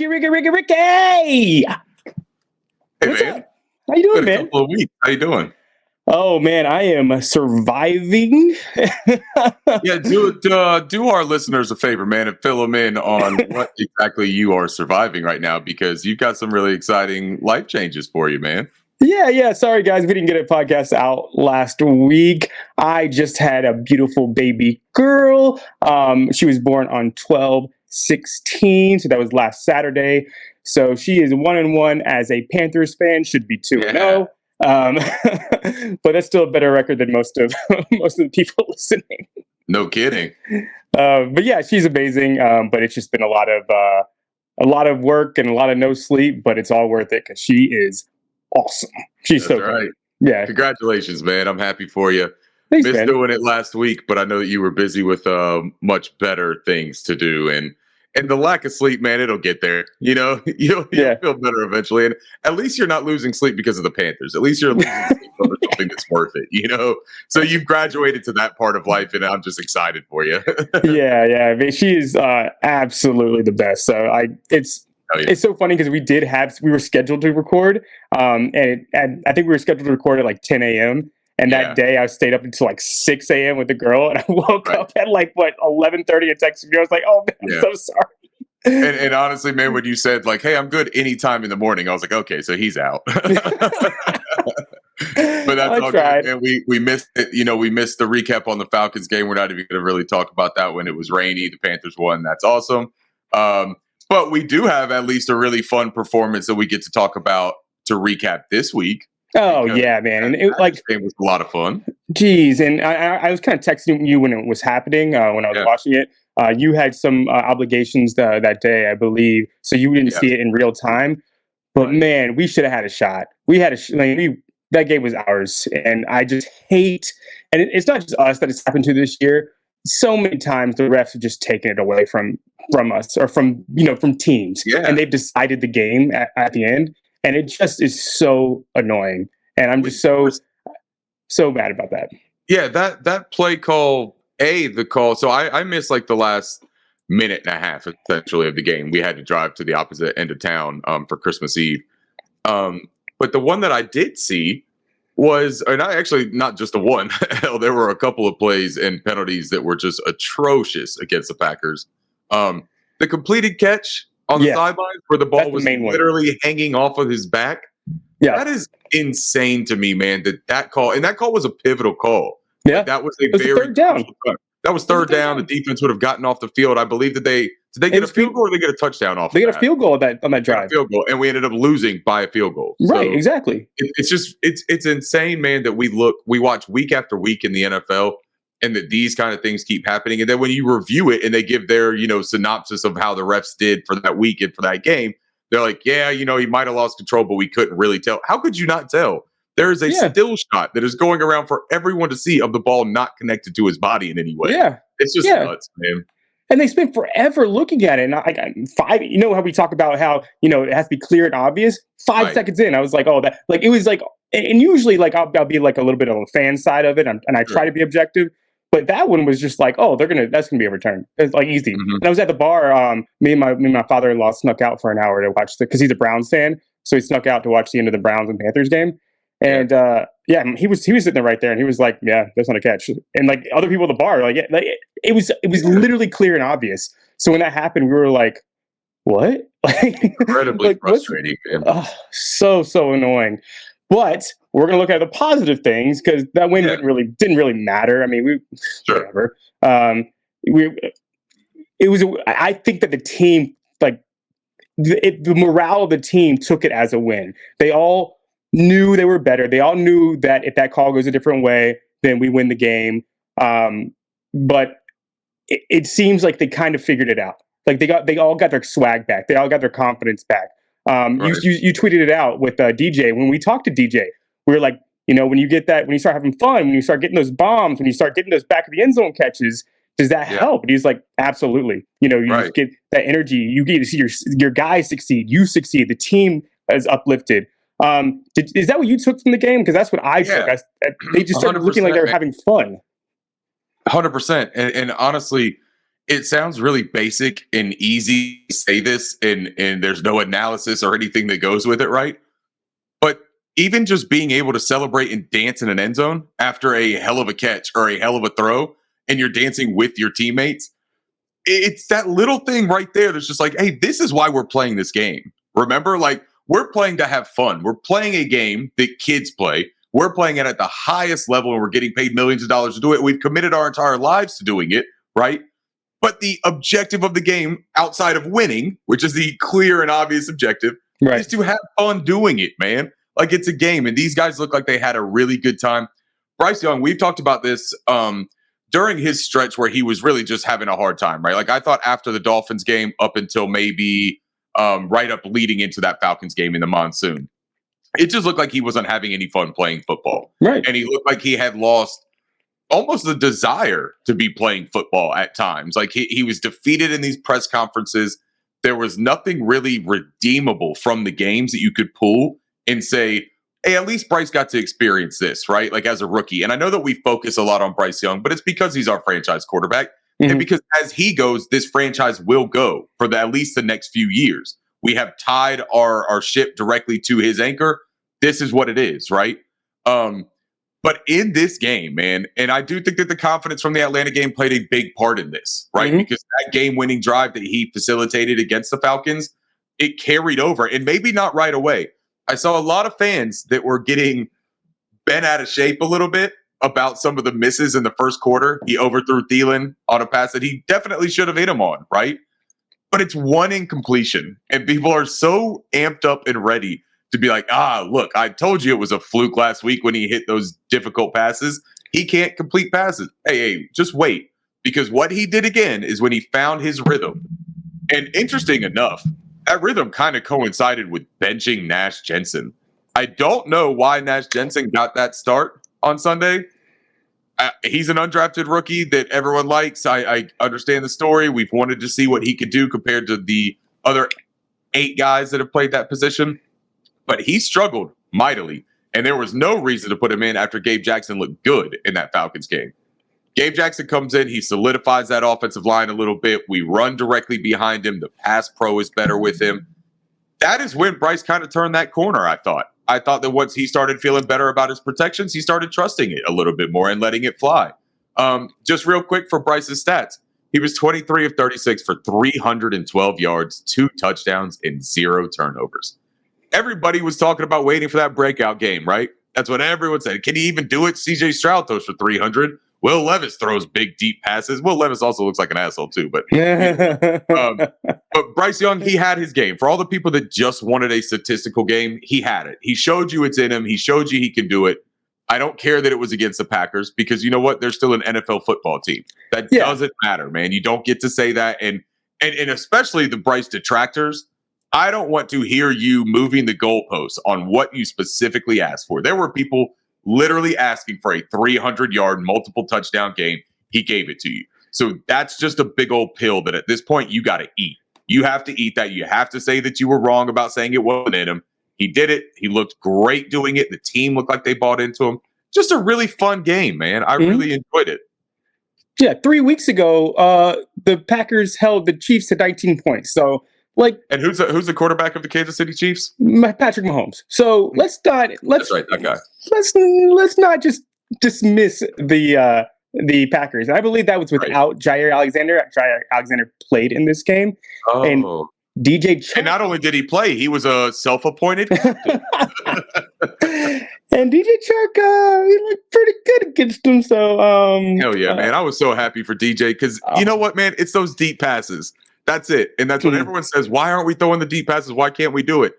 Ricky! Hey, What's man. up? How you doing, Been a man? couple of weeks. How you doing? Oh man, I am surviving. Yeah, do our listeners a favor, man, and fill them in on what exactly you are surviving right now, because you've got some really exciting life changes for you, man. Yeah. Sorry, guys, we didn't get a podcast out last week. I just had a beautiful baby girl. She was born on 12/16, so that was last Saturday. So she is 1-1 as a Panthers fan. Should be 2-0. Um, but that's still a better record than most of most of the people listening. No kidding. But yeah, she's amazing. But it's just been a lot of work and a lot of no sleep. But it's all worth it because she is awesome. She's That's so right. good. Yeah. Congratulations, man. I'm happy for you. Thanks, Missed man. doing it last week, but I know that you were busy with much better things to do, and the lack of sleep, man, it'll get there. You'll Yeah. feel better eventually, and at least you're not losing sleep because of the Panthers. At least you're losing sleep over something that's worth it. So you've graduated to that part of life, and I'm just excited for you. Yeah. I mean, she is absolutely the best. So it's so funny because we were scheduled to record, and I think we were scheduled to record at like 10 a.m. And that day I stayed up until like 6 a.m. with the girl, and I woke up at like 11:30 and texted me. I was like, "Oh man, I'm so sorry." And honestly, man, when you said like, "Hey, I'm good anytime in the morning," I was like, "Okay, so he's out." But that's all good, man. We missed it. We missed the recap on the Falcons game. We're not even going to really talk about that when it was rainy. The Panthers won. That's awesome. But we do have at least a really fun performance that we get to talk about to recap this week. Oh yeah, man, and it was a lot of fun. Geez, and I was kind of texting you when it was happening, when I was watching it. You had some obligations that day, I believe, so you didn't see it in real time. But man, we should have had a shot. We had that game was ours, and I just hate. And it's not just us that it's happened to this year. So many times the refs have just taken it away from us or from teams, and they've decided the game at the end. And it just is so annoying. And I'm just so mad about that. Yeah, that play call, the call. So I missed like the last minute and a half essentially of the game. We had to drive to the opposite end of town for Christmas Eve. But the one that I did see was, and I actually not just the one. Hell, there were a couple of plays and penalties that were just atrocious against the Packers. The completed catch on the sidelines where the ball was literally hanging off of his back. Yeah, that is insane to me, man. That call, and that call was a pivotal call. Yeah, that was a very third down. That was third down. The defense would have gotten off the field. I believe that did they get a field goal or did they get a touchdown off? They got a field goal on that drive. Field goal, and we ended up losing by a field goal. Right, exactly. It's insane, man. That we watch week after week in the NFL. And that these kind of things keep happening. And then when you review it and they give their, synopsis of how the refs did for that week and for that game, they're like, yeah, he might have lost control, but we couldn't really tell. How could you not tell? There is a still shot that is going around for everyone to see of the ball not connected to his body in any way. Yeah. It's just nuts, man. And they spent forever looking at it. And how we talk about how, it has to be clear and obvious. 5 seconds in, I was like, oh, that, like, it was like, and usually like, I'll be like a little bit on the fan side of it. And I try to be objective. But that one was just like, oh, that's gonna be a return. It's like easy. Mm-hmm. And I was at the bar. Me and my father-in-law snuck out for an hour to watch because he's a Browns fan, so he snuck out to watch the end of the Browns and Panthers game. And he was sitting there right there, and he was like, yeah, that's not a catch. And like other people at the bar, it was literally clear and obvious. So when that happened, we were like, what? Incredibly frustrating. So annoying. But we're going to look at the positive things because that win didn't really matter. I mean, whatever. I think that the team, like the morale of the team took it as a win. They all knew they were better. They all knew that if that call goes a different way, then we win the game. But it seems like they kind of figured it out. Like they all got their swag back. They all got their confidence back. You tweeted it out with DJ. When we talked to DJ, we were like, when you start having fun, when you start getting those bombs, when you start getting those back of the end zone catches, does that help? And he's like, absolutely. Just get that energy. You get to see your guys succeed. You succeed. The team is uplifted. Is that what you took from the game? Because that's what I took. They just started looking like they were having fun. 100%. And honestly, it sounds really basic and easy to say this, and there's no analysis or anything that goes with it, right? But even just being able to celebrate and dance in an end zone after a hell of a catch or a hell of a throw, and you're dancing with your teammates, it's that little thing right there that's just like, hey, this is why we're playing this game. Remember, like, we're playing to have fun. We're playing a game that kids play. We're playing it at the highest level, and we're getting paid millions of dollars to do it. We've committed our entire lives to doing it, right? But the objective of the game, outside of winning, which is the clear and obvious objective, is to have fun doing it, man. Like, it's a game, and these guys look like they had a really good time. Bryce Young, we've talked about this during his stretch where he was really just having a hard time, right? Like, I thought after the Dolphins game up until maybe right up leading into that Falcons game in the monsoon, it just looked like he wasn't having any fun playing football. Right. And he looked like he had lost almost the desire to be playing football at times. Like, he was defeated in these press conferences. There was nothing really redeemable from the games that you could pull and say, hey, at least Bryce got to experience this, right? Like, as a rookie. And I know that we focus a lot on Bryce Young, but it's because he's our franchise quarterback. Mm-hmm. And because as he goes, this franchise will go for at least the next few years. We have tied our ship directly to his anchor. This is what it is, right? But in this game, man, and I do think that the confidence from the Atlanta game played a big part in this, right? Mm-hmm. Because that game-winning drive that he facilitated against the Falcons, it carried over, and maybe not right away. I saw a lot of fans that were getting bent out of shape a little bit about some of the misses in the first quarter. He overthrew Thielen on a pass that he definitely should have hit him on, right? But it's one incompletion, and people are so amped up and ready to be like, look, I told you it was a fluke last week when he hit those difficult passes. He can't complete passes. Hey, just wait. Because what he did again is when he found his rhythm. And interesting enough, that rhythm kind of coincided with benching Nash Jensen. I don't know why Nash Jensen got that start on Sunday. He's an undrafted rookie that everyone likes. I understand the story. We've wanted to see what he could do compared to the other 8 guys that have played that position. But he struggled mightily, and there was no reason to put him in after Gabe Jackson looked good in that Falcons game. Gabe Jackson comes in, he solidifies that offensive line a little bit. We run directly behind him. The pass pro is better with him. That is when Bryce kind of turned that corner, I thought. I thought that once he started feeling better about his protections, he started trusting it a little bit more and letting it fly. Just real quick for Bryce's stats. He was 23 of 36 for 312 yards, 2 touchdowns, and 0 turnovers. Everybody was talking about waiting for that breakout game, right? That's what everyone said. Can he even do it? CJ Stroud throws for 300. Will Levis throws big, deep passes. Will Levis also looks like an asshole too, but Bryce Young, he had his game. For all the people that just wanted a statistical game, he had it. He showed you it's in him. He showed you he can do it. I don't care that it was against the Packers because you know what? They're still an NFL football team. That doesn't matter, man. You don't get to say that. And especially the Bryce detractors, I don't want to hear you moving the goalposts on what you specifically asked for. There were people literally asking for a 300-yard, multiple touchdown game. He gave it to you. So that's just a big old pill that at this point you got to eat. You have to eat that. You have to say that you were wrong about saying it wasn't in him. He did it. He looked great doing it. The team looked like they bought into him. Just a really fun game, man. I really enjoyed it. Yeah, 3 weeks ago, the Packers held the Chiefs to 19 points. So, and who's the quarterback of the Kansas City Chiefs? Patrick Mahomes. So let's that's right, that guy. Let's not just dismiss the Packers. I believe that was without Jair Alexander. Jair Alexander played in this game, and DJ Chark. And not only did he play, he was a self-appointed captain. And DJ Chark, he looked pretty good against him. So hell yeah, man! I was so happy for DJ because you know what, man? It's those deep passes. That's it. And that's what everyone says. Why aren't we throwing the deep passes? Why can't we do it?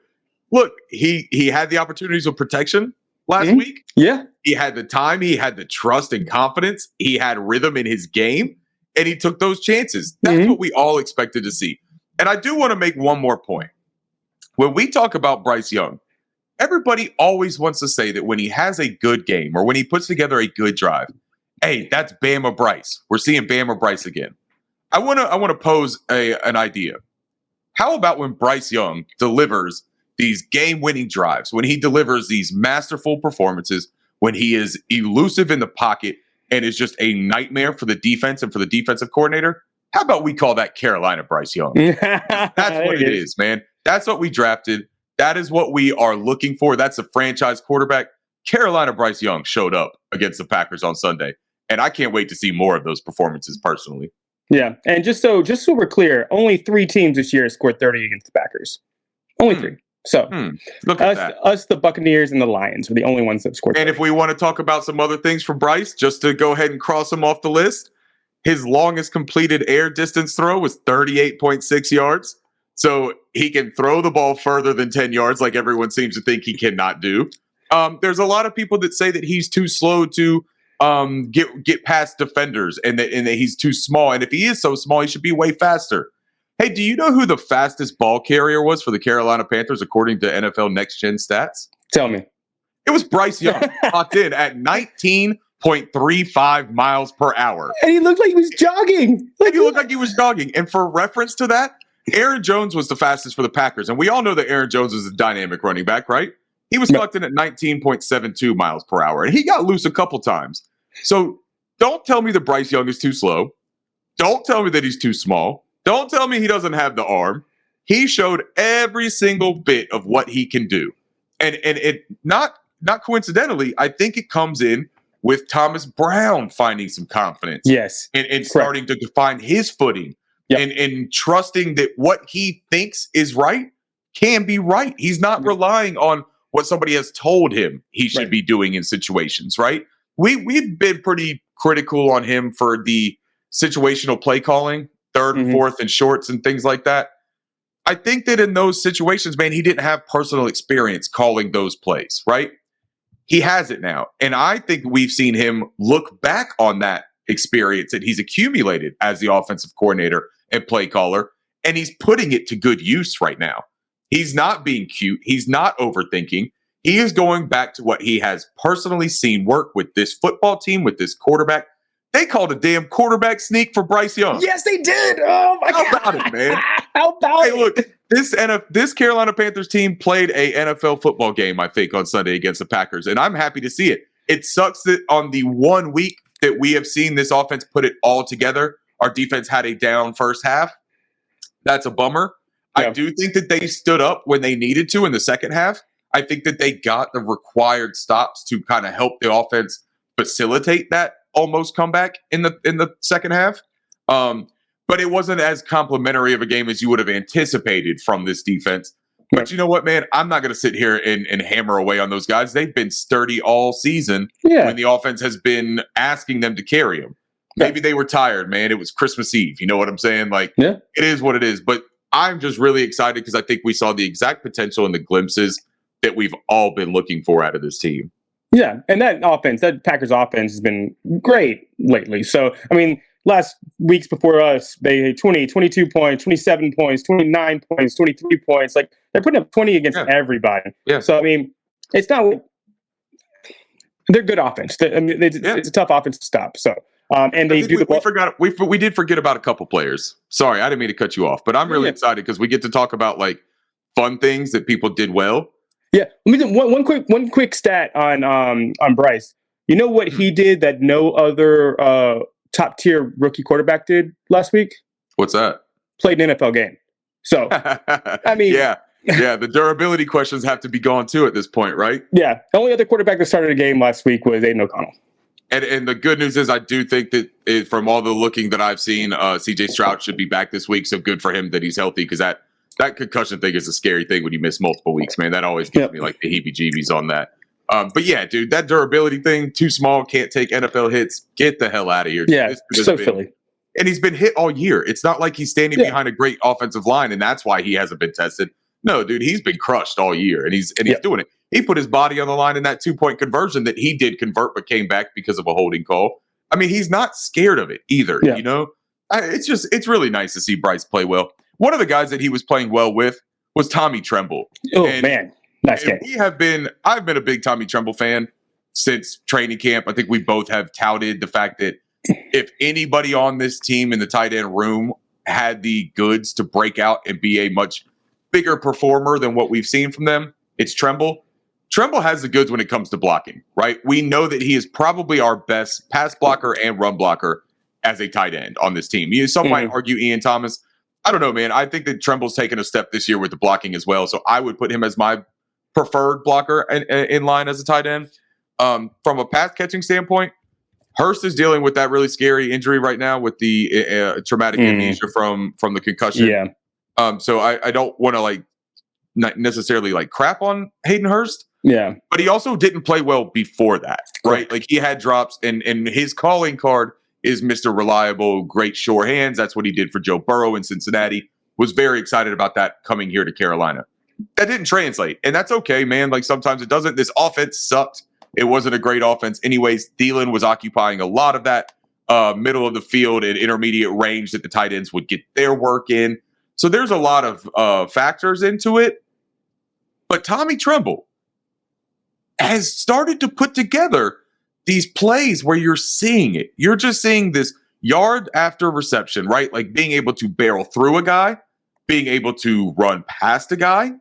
Look, he had the opportunities of protection last week. Yeah. He had the time. He had the trust and confidence. He had rhythm in his game. And he took those chances. That's what we all expected to see. And I do want to make one more point. When we talk about Bryce Young, everybody always wants to say that when he has a good game or when he puts together a good drive, hey, that's Bama Bryce. We're seeing Bama Bryce again. I want to pose an idea. How about when Bryce Young delivers these game-winning drives, when he delivers these masterful performances, when he is elusive in the pocket and is just a nightmare for the defense and for the defensive coordinator? How about we call that Carolina Bryce Young? That's what it is, man. That's what we drafted. That is what we are looking for. That's a franchise quarterback. Carolina Bryce Young showed up against the Packers on Sunday, and I can't wait to see more of those performances personally. Yeah, and just so we're clear, only 3 teams this year scored 30 against the Packers. Only 3. So look at that. Us, the Buccaneers, and the Lions were the only ones that scored. And 30. if we want to talk about some other things for Bryce, just to go ahead and cross him off the list, his longest completed air distance throw was 38.6 yards. So he can throw the ball further than 10 yards, like everyone seems to think he cannot do. There's a lot of people that say that he's too slow to get past defenders and that he's too small. And if he is so small, he should be way faster. Hey, do you know who the fastest ball carrier was for the Carolina Panthers according to NFL Next Gen Stats? Tell me. It was Bryce Young, clocked in at 19.35 miles per hour. And he looked like he was jogging. He looked like he was jogging. And for reference to that, Aaron Jones was the fastest for the Packers. And we all know that Aaron Jones is a dynamic running back, right? He was clocked in at 19.72 miles per hour. And he got loose a couple times. So don't tell me that Bryce Young is too slow. Don't tell me that he's too small. Don't tell me he doesn't have the arm. He showed every single bit of what he can do. And it not coincidentally, I think it comes in with Thomas Brown finding some confidence. Yes. And starting to find his footing. Yep. And trusting that what he thinks is right can be right. He's not relying on what somebody has told him he should be doing in situations, right? We've been pretty critical on him for the situational play calling, third and fourth and shorts and things like that. I think that in those situations, man, he didn't have personal experience calling those plays, right? He has it now. And I think we've seen him look back on that experience that he's accumulated as the offensive coordinator and play caller, and he's putting it to good use right now. He's not being cute. He's not overthinking. He is going back to what he has personally seen work with this football team, with this quarterback. They called a damn quarterback sneak for Bryce Young. Yes, they did. Oh, my God. How about it, man? How about it? Look, this Carolina Panthers team played a NFL football game, I think, on Sunday against the Packers, and I'm happy to see it. It sucks that on the 1 week that we have seen this offense put it all together, our defense had a down first half. That's a bummer. Yeah. I do think that they stood up when they needed to in the second half. I think that they got the required stops to kind of help the offense facilitate that almost comeback in the second half. But it wasn't as complimentary of a game as you would have anticipated from this defense. But you know what, man? I'm not going to sit here and hammer away on those guys. They've been sturdy all season when the offense has been asking them to carry them. Maybe they were tired, man. It was Christmas Eve. You know what I'm saying? Like, it is what it is. But I'm just really excited because I think we saw the exact potential and the glimpses that we've all been looking for out of this team. Yeah, and that Packers offense has been great lately. So, I mean, last weeks before us, they had 20, 22 points, 27 points, 29 points, 23 points. Like, they're putting up 20 against everybody. Yeah. So, I mean, it's not like they're good offense. It's a tough offense to stop. So, and they do we did forget about a couple players. Sorry, I didn't mean to cut you off, but I'm really excited because we get to talk about like fun things that people did well. Yeah, let me do one quick stat on Bryce. You know what he did that no other top tier rookie quarterback did last week? What's that? Played an NFL game. So I mean, yeah, the durability questions have to be gone too at this point, right? Yeah, the only other quarterback that started a game last week was Aiden O'Connell. And the good news is I do think that from all the looking that I've seen, CJ Stroud should be back this week. So good for him that he's healthy because that concussion thing is a scary thing when you miss multiple weeks, man. That always gives me like the heebie-jeebies on that. But yeah, dude, that durability thing, too small, can't take NFL hits. Get the hell out of here. Yeah, so silly. And he's been hit all year. It's not like he's standing behind a great offensive line, and that's why he hasn't been tested. No, dude, he's been crushed all year, and he's doing it. He put his body on the line in that 2-point conversion that he did convert but came back because of a holding call. I mean, he's not scared of it either, you know? It's really nice to see Bryce play well. One of the guys that he was playing well with was Tommy Tremble. Oh, man. Nice game. I've been a big Tommy Tremble fan since training camp. I think we both have touted the fact that if anybody on this team in the tight end room had the goods to break out and be a much bigger performer than what we've seen from them, it's Tremble. Tremble has the goods when it comes to blocking, right? We know that he is probably our best pass blocker and run blocker as a tight end on this team. Some might argue Ian Thomas. I don't know, man. I think that Tremble's taken a step this year with the blocking as well. So I would put him as my preferred blocker in line as a tight end. From a pass catching standpoint, Hurst is dealing with that really scary injury right now with the traumatic amnesia from the concussion. Yeah. So I don't want to not necessarily crap on Hayden Hurst. Yeah. But he also didn't play well before that, right? Like he had drops, and his calling card is Mr. Reliable, great sure hands. That's what he did for Joe Burrow in Cincinnati. Was very excited about that coming here to Carolina. That didn't translate, and that's okay, man. Sometimes it doesn't. This offense sucked. It wasn't a great offense. Anyways, Thielen was occupying a lot of that middle of the field and intermediate range that the tight ends would get their work in. So there's a lot of factors into it. But Tommy Tremble has started to put together these plays where you're seeing it. You're just seeing this yard after reception, right? Like being able to barrel through a guy, being able to run past a guy,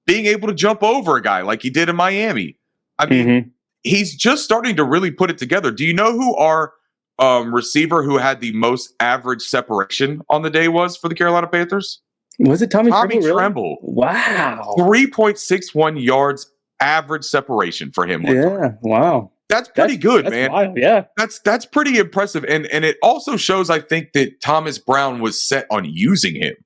being able to jump over a guy like he did in Miami. I mean, he's just starting to really put it together. Do you know who our receiver who had the most average separation on the day was for the Carolina Panthers? Was it Tommy Tremble? Wow. 3.61 yards average separation for him. Yeah, wow. That's pretty good, man. Wild, yeah. That's pretty impressive. And it also shows, I think, that Thomas Brown was set on using him.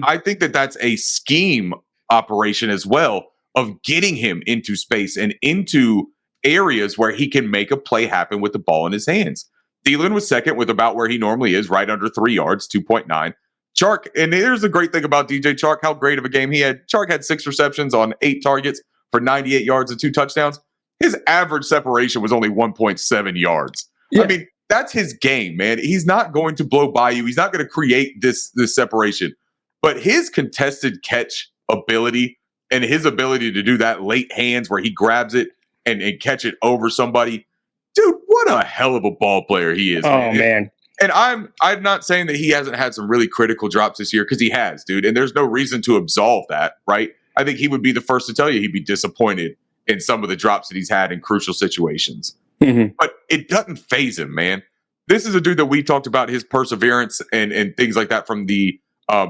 I think that that's a scheme operation as well of getting him into space and into areas where he can make a play happen with the ball in his hands. Thielen was second with about where he normally is, right under 3 yards, 2.9. Chark, and here's the great thing about DJ Chark, how great of a game he had. Chark had 6 receptions on 8 targets for 98 yards and 2 touchdowns. His average separation was only 1.7 yards. Yeah. I mean, that's his game, man. He's not going to blow by you. He's not going to create this separation. But his contested catch ability and his ability to do that late hands where he grabs it and catch it over somebody, dude, what a hell of a ball player he is. Oh, man. And I'm not saying that he hasn't had some really critical drops this year, because he has, dude. And there's no reason to absolve that, right? I think he would be the first to tell you he'd be disappointed in some of the drops that he's had in crucial situations. But it doesn't faze him, man. This is a dude that we talked about his perseverance and things like that from the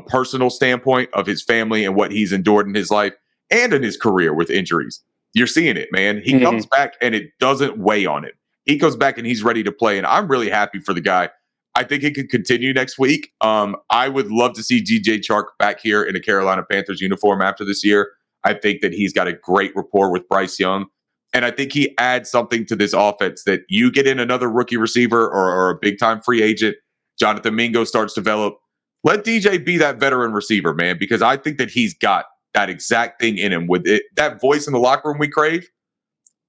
personal standpoint of his family and what he's endured in his life and in his career with injuries. You're seeing it, man. He comes back and it doesn't weigh on him. He goes back and he's ready to play. And I'm really happy for the guy. I think it could continue next week. I would love to see DJ Chark back here in a Carolina Panthers uniform after this year. I think that he's got a great rapport with Bryce Young. And I think he adds something to this offense that you get in another rookie receiver or a big-time free agent. Jonathan Mingo starts to develop. Let DJ be that veteran receiver, man, because I think that he's got that exact thing in him with it, that voice in the locker room we crave.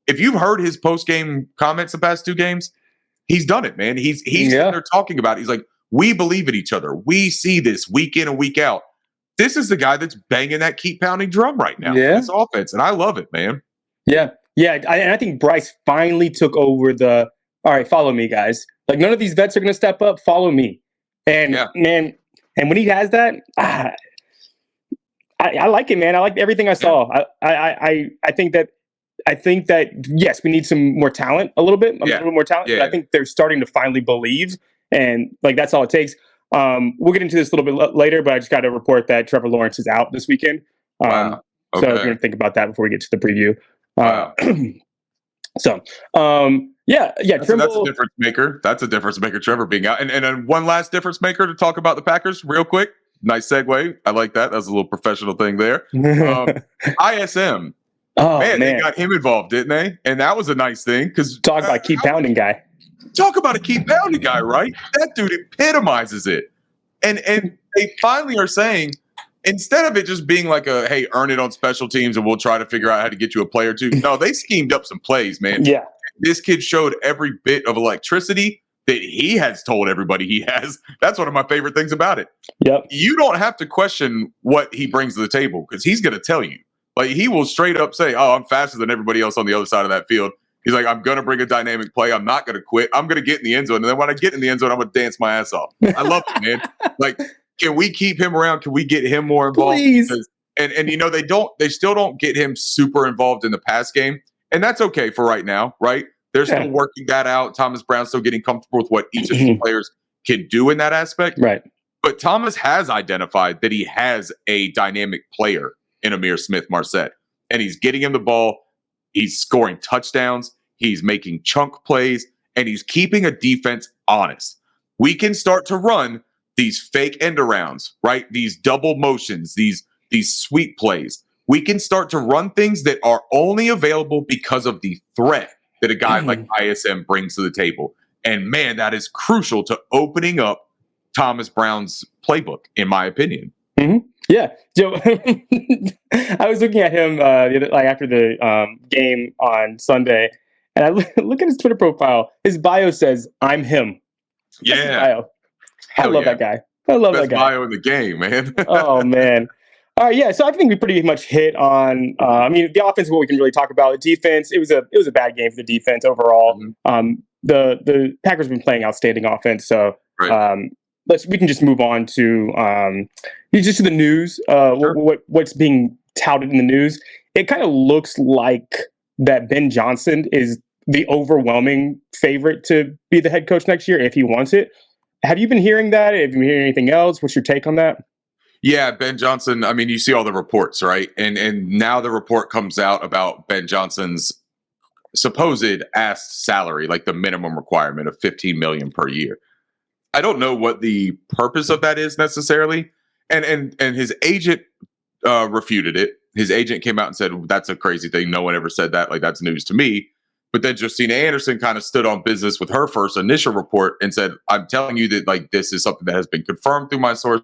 If you've heard his post-game comments the past 2 games, he's done it, man. He's sitting there talking about it. He's like, we believe in each other. We see this week in and week out. This is the guy that's banging that keep pounding drum right now. Yeah. This offense, and I love it, man. Yeah. Yeah, I think Bryce finally took over all right, follow me, guys. Like, none of these vets are going to step up. Follow me. And, man, and when he has that, I like it, man. I like everything I saw. I think that, yes, we need some more talent, a little bit more talent. But I think they're starting to finally believe, and, that's all it takes. We'll get into this a little bit later, but I just got to report that Trevor Lawrence is out this weekend. Wow. Okay. So if you're going to think about that before we get to the preview. Wow. Trimble. That's a difference maker. That's a difference maker, Trevor being out. And then one last difference maker to talk about the Packers real quick. Nice segue. I like that. That's a little professional thing there. ISM. Oh, man, they got him involved, didn't they? And that was a nice thing, because talk about keep pounding guy. Talk about a keep pounding guy, right? That dude epitomizes it. And they finally are saying, instead of it just being like hey, earn it on special teams and we'll try to figure out how to get you a play or two. No, they schemed up some plays, man. Yeah. This kid showed every bit of electricity that he has told everybody he has. That's one of my favorite things about it. Yep. You don't have to question what he brings to the table, because he's going to tell you. Like, he will straight up say, oh, I'm faster than everybody else on the other side of that field. He's like, I'm going to bring a dynamic play. I'm not going to quit. I'm going to get in the end zone. And then when I get in the end zone, I'm going to dance my ass off. I love it, man. Like, can we keep him around? Can we get him more involved? Please. Because, they still don't get him super involved in the pass game. And that's okay for right now, right? They're still working that out. Thomas Brown's still getting comfortable with what each of these players can do in that aspect. Right. But Thomas has identified that he has a dynamic player in Amir Smith-Marset, and he's getting him the ball. He's scoring touchdowns. He's making chunk plays, and he's keeping a defense honest. We can start to run these fake end arounds, right? These double motions, these sweep plays. We can start to run things that are only available because of the threat that a guy like ISM brings to the table. And man, that is crucial to opening up Thomas Brown's playbook, in my opinion. Mm-hmm. Yeah, Joe. I was looking at him after the game on Sunday, and I look at his Twitter profile. His bio says, "I'm him." Yeah, I love that guy. I love Best that guy. bio in the game, man. Oh man. All right, yeah. So I think we pretty much hit on. The offense is what we can really talk about. The defense, it was a bad game for the defense overall. Mm-hmm. The Packers have been playing outstanding offense, so Right. we can just move on to just to the news. Sure. What's being touted in the news? It kind of looks like that Ben Johnson is the overwhelming favorite to be the head coach next year if he wants it. Have you been hearing that? Have you been hearing anything else? What's your take on that? Yeah, Ben Johnson. I mean, you see all the reports, right? And now the report comes out about Ben Johnson's supposed asked salary, like the minimum requirement of $15 million per year. I don't know what the purpose of that is necessarily. And his agent refuted it. His agent came out and said, that's a crazy thing. No one ever said that. Like, that's news to me. But then Justina Anderson kind of stood on business with her first initial report and said, I'm telling you that, like, this is something that has been confirmed through my source.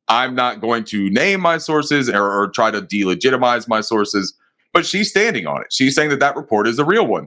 I'm not going to name my sources or try to delegitimize my sources. But she's standing on it. She's saying that report is the real one.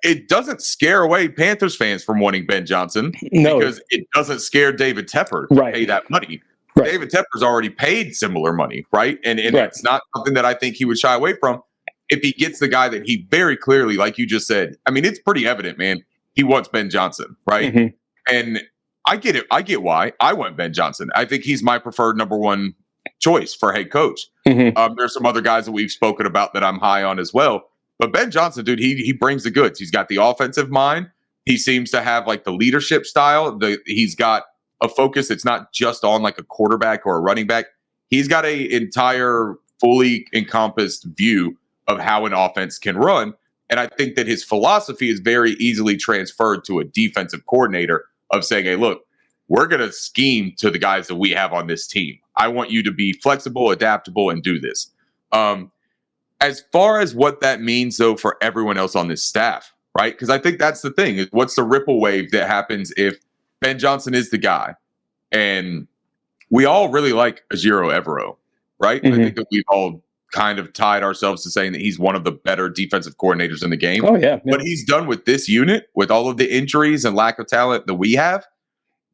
It doesn't scare away Panthers fans from wanting Ben Johnson because it doesn't scare David Tepper to pay that money. Right. David Tepper's already paid similar money, right? And it's not something that I think he would shy away from if he gets the guy that he very clearly, like you just said, I mean, it's pretty evident, man. He wants Ben Johnson, right? Mm-hmm. And I get it. I get why. I want Ben Johnson. I think he's my preferred number one choice for head coach. Mm-hmm. There's some other guys that we've spoken about that I'm high on as well. But Ben Johnson, dude, he brings the goods. He's got the offensive mind. He seems to have like the leadership style. He's got a focus that's not just on like a quarterback or a running back. He's got a entire fully encompassed view of how an offense can run. And I think that his philosophy is very easily transferred to a defensive coordinator of saying, hey, look, we're going to scheme to the guys that we have on this team. I want you to be flexible, adaptable, and do this. As far as what that means, though, for everyone else on this staff, right? Because I think that's the thing. What's the ripple wave that happens if Ben Johnson is the guy? And we all really like Ejiro Evero, right? Mm-hmm. I think that we've all kind of tied ourselves to saying that he's one of the better defensive coordinators in the game. Oh, yeah. What he's done with this unit, with all of the injuries and lack of talent that we have,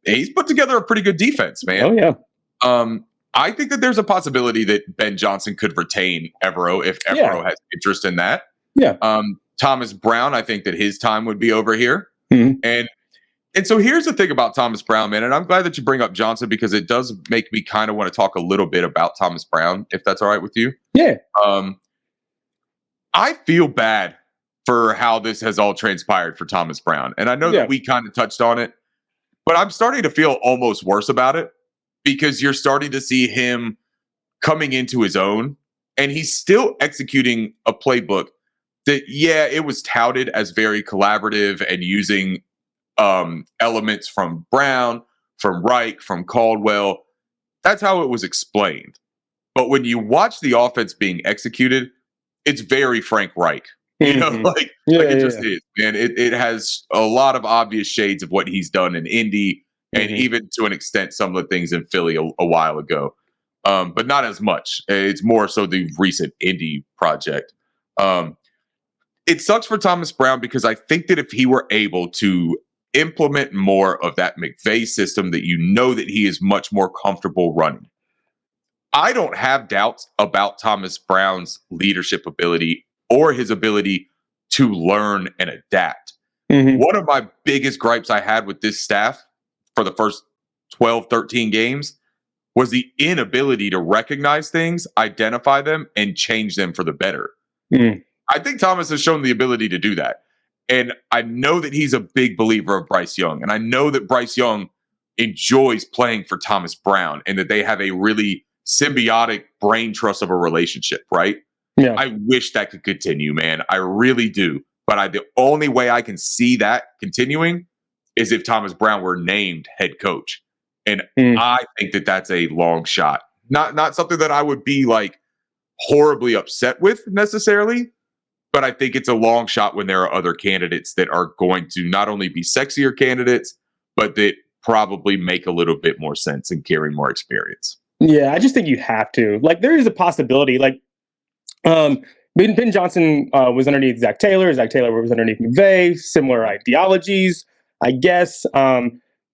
he's put together a pretty good defense, man. Oh, yeah. I think that there's a possibility that Ben Johnson could retain Evero if Evero has interest in that. Yeah. Thomas Brown, I think that his time would be over here. Mm-hmm. And so here's the thing about Thomas Brown, man, and I'm glad that you bring up Johnson because it does make me kind of want to talk a little bit about Thomas Brown, if that's all right with you. Yeah. I feel bad for how this has all transpired for Thomas Brown. And I know that we kind of touched on it, but I'm starting to feel almost worse about it. Because you're starting to see him coming into his own, and he's still executing a playbook that, it was touted as very collaborative and using elements from Brown, from Reich, from Caldwell. That's how it was explained. But when you watch the offense being executed, it's very Frank Reich. You know, it just is, man. It has a lot of obvious shades of what he's done in Indy. And even to an extent, some of the things in Philly a while ago, but not as much. It's more so the recent Indy project. It sucks for Thomas Brown because I think that if he were able to implement more of that McVay system that that he is much more comfortable running, I don't have doubts about Thomas Brown's leadership ability or his ability to learn and adapt. Mm-hmm. One of my biggest gripes I had with this staff for the first 12, 13 games was the inability to recognize things, identify them, and change them for the better. I think Thomas has shown the ability to do that. And I know that he's a big believer of Bryce Young. And I know that Bryce Young enjoys playing for Thomas Brown and that they have a really symbiotic brain trust of a relationship, right? Yeah. I wish that could continue, man. I really do. But the only way I can see that continuing is if Thomas Brown were named head coach. And I think that that's a long shot. Not something that I would be like horribly upset with necessarily, but I think it's a long shot when there are other candidates that are going to not only be sexier candidates, but that probably make a little bit more sense and carry more experience. Yeah, I just think you have to. Like, there is a possibility. Like, Ben Johnson was underneath Zach Taylor. Zach Taylor was underneath McVay. Similar ideologies, I guess.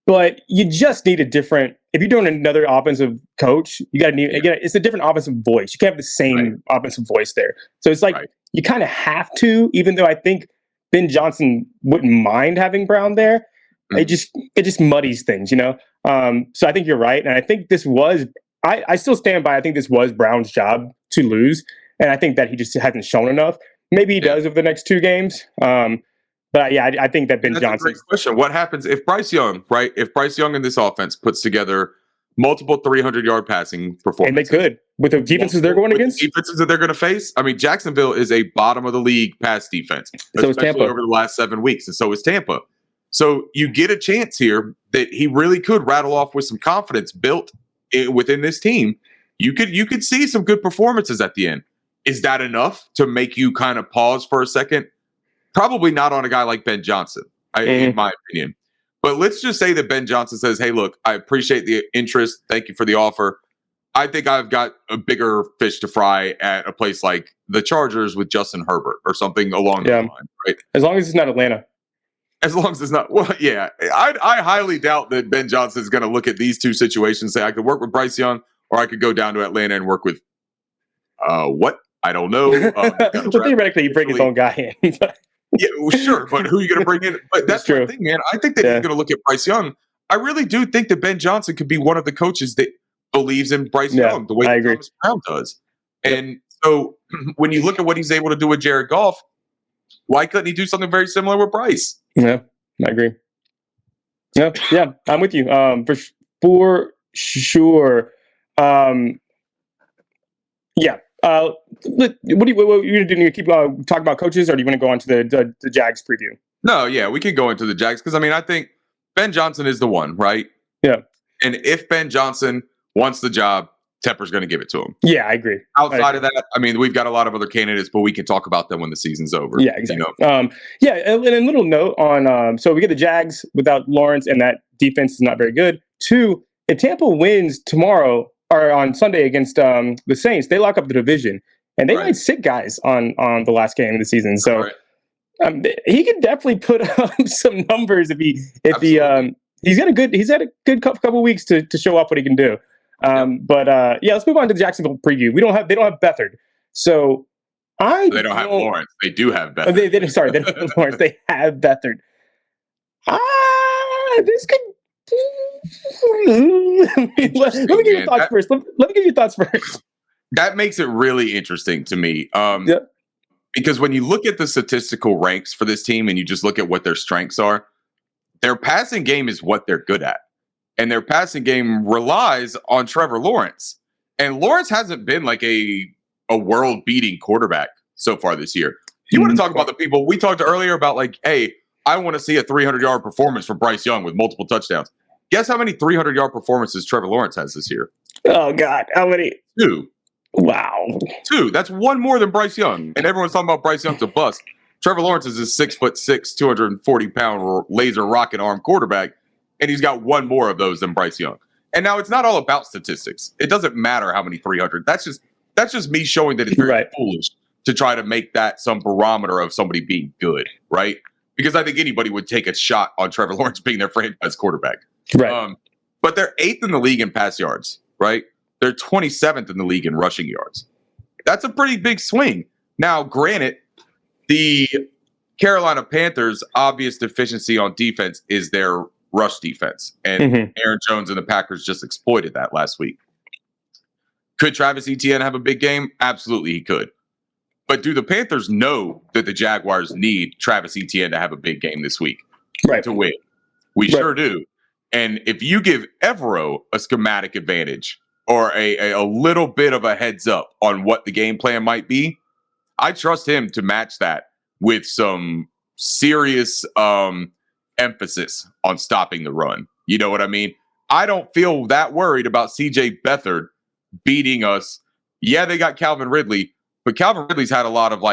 But you just need a different. If you're doing another offensive coach, you got to need. Again, it's a different offensive voice. You can't have the same offensive voice there. So it's like you kind of have to. Even though I think Ben Johnson wouldn't mind having Brown there, it just muddies things, you know. So I think you're right, and I think this was. I still stand by. I think this was Brown's job to lose, and I think that he just hasn't shown enough. Maybe he does over the next 2 games. But yeah, I think that Ben Johnson. That's a great question. What happens if Bryce Young, right? If Bryce Young in this offense puts together multiple 300-yard passing performances, and they could with the defenses they're going against, defenses that they're going to face. I mean, Jacksonville is a bottom of the league pass defense, so is Tampa over the last 7 weeks, and so is Tampa. So you get a chance here that he really could rattle off with some confidence built within this team. You could see some good performances at the end. Is that enough to make you kind of pause for a second? Probably not on a guy like Ben Johnson, in my opinion. But let's just say that Ben Johnson says, hey, look, I appreciate the interest. Thank you for the offer. I think I've got a bigger fish to fry at a place like the Chargers with Justin Herbert or something along those lines, right? As long as it's not Atlanta. As long as it's not, well, yeah. I highly doubt that Ben Johnson is going to look at these 2 situations and say, I could work with Bryce Young or I could go down to Atlanta and work with what? I don't know. Well, theoretically, he bring his own guy in. Yeah, well, sure, but who are you going to bring in? But that's the thing, man. I think that he's going to look at Bryce Young. I really do think that Ben Johnson could be one of the coaches that believes in Bryce Young the way Thomas Brown does. And so when you look at what he's able to do with Jared Goff, why couldn't he do something very similar with Bryce? Yeah, I agree. Yeah, I'm with you. For sure. Yeah. What are you going to do? You keep talking about coaches, or do you want to go on to the Jags preview? No, yeah, we can go into the Jags because, I mean, I think Ben Johnson is the one, right? Yeah. And if Ben Johnson wants the job, Tepper's going to give it to him. Yeah, I agree. Outside of that, I mean, we've got a lot of other candidates, but we can talk about them when the season's over. Yeah, exactly. You know? And a little note on, so we get the Jags without Lawrence, and that defense is not very good. 2, if Tampa wins tomorrow or on Sunday against the Saints, they lock up the division, and they might sit guys on the last game of the season. So he could definitely put up some numbers if he's had a good couple weeks to show off what he can do. But let's move on to the Jacksonville preview. They don't have Beathard, so they don't have Lawrence. They do have Beathard. They don't have Lawrence. They have Beathard. This could. Let me give you thoughts first. Let me give you thoughts first. That makes it really interesting to me. Because when you look at the statistical ranks for this team and you just look at what their strengths are, their passing game is what they're good at. And their passing game relies on Trevor Lawrence. And Lawrence hasn't been like a world-beating quarterback so far this year. You want to talk about the people we talked earlier about, like, hey, I want to see a 300-yard performance from Bryce Young with multiple touchdowns. Guess how many 300-yard performances Trevor Lawrence has this year? Oh, God. How many? 2. Wow. 2. That's 1 more than Bryce Young. And everyone's talking about Bryce Young's a bust. Trevor Lawrence is a 6'6", 240-pound laser rocket arm quarterback, and he's got 1 more of those than Bryce Young. And now it's not all about statistics. It doesn't matter how many 300. That's just me showing that it's very foolish to try to make that some barometer of somebody being good, right? Because I think anybody would take a shot on Trevor Lawrence being their franchise quarterback. Right. But they're 8th in the league in pass yards, right? They're 27th in the league in rushing yards. That's a pretty big swing. Now, granted, the Carolina Panthers' obvious deficiency on defense is their rush defense. And Aaron Jones and the Packers just exploited that last week. Could Travis Etienne have a big game? Absolutely, he could. But do the Panthers know that the Jaguars need Travis Etienne to have a big game this week to win? We sure do. And if you give Evero a schematic advantage or a little bit of a heads up on what the game plan might be, I trust him to match that with some serious emphasis on stopping the run. You know what I mean? I don't feel that worried about CJ Beathard beating us. Yeah, they got Calvin Ridley, but Calvin Ridley's had a lot of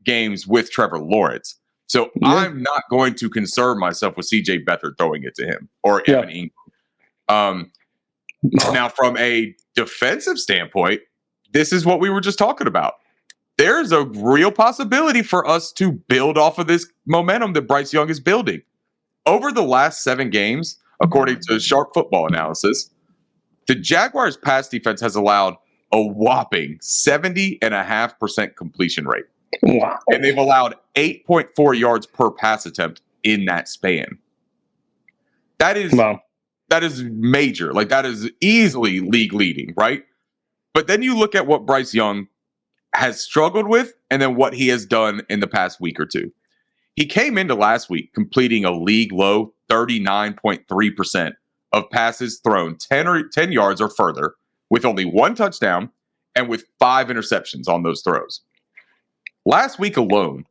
games with Trevor Lawrence. So I'm not going to concern myself with CJ Beathard throwing it to him or Evan Ingram. Now, from a defensive standpoint, this is what we were just talking about. There's a real possibility for us to build off of this momentum that Bryce Young is building. Over the last 7 games, according to Sharp Football Analysis, the Jaguars' pass defense has allowed a whopping 70.5% completion rate. Wow. And they've allowed 8.4 yards per pass attempt in that span. That is major. That is easily league leading, right? But then you look at what Bryce Young has struggled with and then what he has done in the past week or two. He came into last week completing a league low 39.3% of passes thrown 10 yards or further with only 1 touchdown and with 5 interceptions on those throws. Last week alone,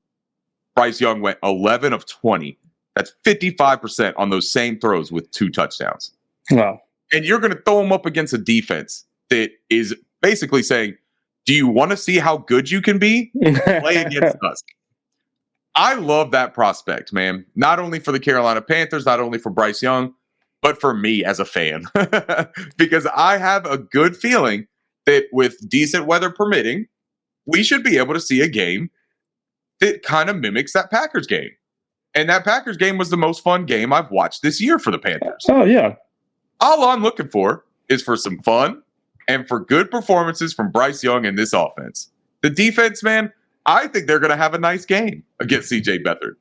Bryce Young went 11 of 20. That's 55% on those same throws with 2 touchdowns. Wow. And you're going to throw him up against a defense that is basically saying, do you want to see how good you can be? Play against us. I love that prospect, man. Not only for the Carolina Panthers, not only for Bryce Young, but for me as a fan. Because I have a good feeling that with decent weather permitting, we should be able to see a game that kind of mimics that Packers game. And that Packers game was the most fun game I've watched this year for the Panthers. Oh, yeah. All I'm looking for is for some fun and for good performances from Bryce Young in this offense. The defense, man, I think they're going to have a nice game against CJ Beathard.